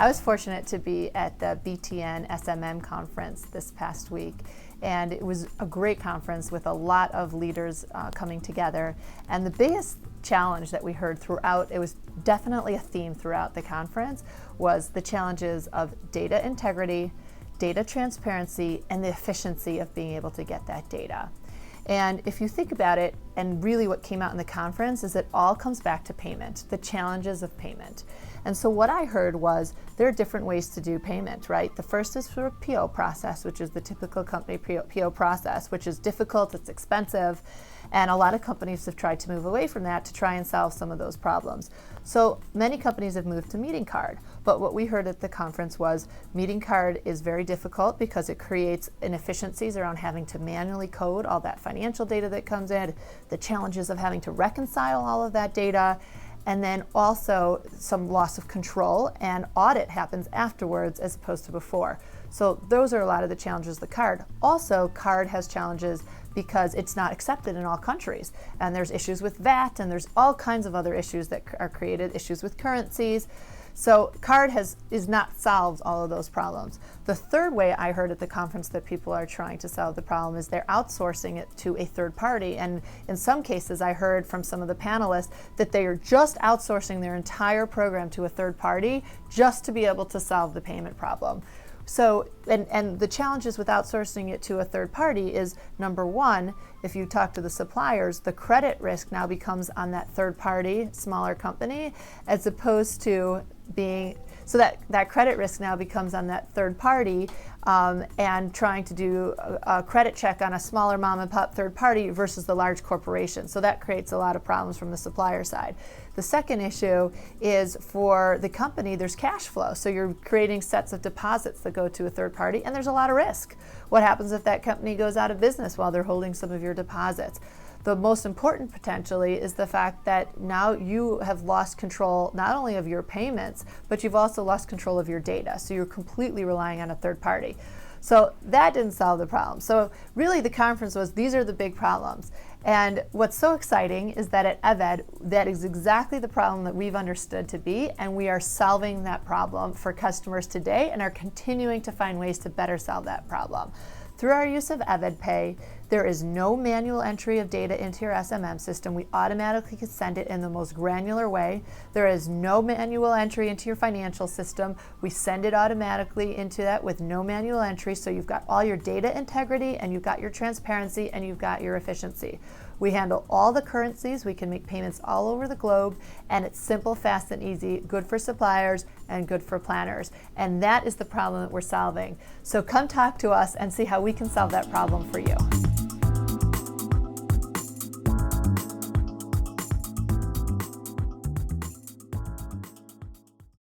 I was fortunate to be at the BTN SMM conference this past week, and it was a great conference with a lot of leaders coming together. And the biggest challenge that we heard throughout, it was definitely a theme throughout the conference, was the challenges of data integrity, data transparency, and the efficiency of being able to get that data. And if you think about it, and really what came out in the conference is it all comes back to payment, the challenges of payment. And so what I heard was there are different ways to do payment, right? The first is for a PO process, which is the typical company PO process, which is difficult, it's expensive, and a lot of companies have tried to move away from that to try and solve some of those problems. So many companies have moved to meeting card, but what we heard at the conference was meeting card is very difficult because it creates inefficiencies around having to manually code all that financial data that comes in, the challenges of having to reconcile all of that data, and then also some loss of control, and audit happens afterwards as opposed to before. So those are a lot of the challenges of the card. Also, card has challenges because it's not accepted in all countries, and there's issues with VAT, and there's all kinds of other issues that are created, issues with currencies. So card is not solved all of those problems. The third way I heard at the conference that people are trying to solve the problem is they're outsourcing it to a third party. And in some cases, I heard from some of the panelists that they are just outsourcing their entire program to a third party just to be able to solve the payment problem. So, and the challenges with outsourcing it to a third party is, number one, if you talk to the suppliers, the credit risk now becomes on that third party, smaller company, as opposed to being, so that credit risk now becomes on that third party and trying to do a credit check on a smaller mom and pop third party versus the large corporation. So that creates a lot of problems from the supplier side. The second issue is for the company, there's cash flow. So you're creating sets of deposits that go to a third party, and there's a lot of risk. What happens if that company goes out of business while they're holding some of your deposits? The most important potentially is the fact that now you have lost control not only of your payments, but you've also lost control of your data. So you're completely relying on a third party. So that didn't solve the problem. So really the conference was, these are the big problems. And what's so exciting is that at EVED, that is exactly the problem that we've understood to be, and we are solving that problem for customers today and are continuing to find ways to better solve that problem. Through our use of EVED Pay, there is no manual entry of data into your SMM system. We automatically can send it in the most granular way. There is no manual entry into your financial system. We send it automatically into that with no manual entry, so you've got all your data integrity, and you've got your transparency, and you've got your efficiency. We handle all the currencies. We can make payments all over the globe, and it's simple, fast, and easy, good for suppliers and good for planners. And that is the problem that we're solving. So come talk to us and see how we can solve that problem for you.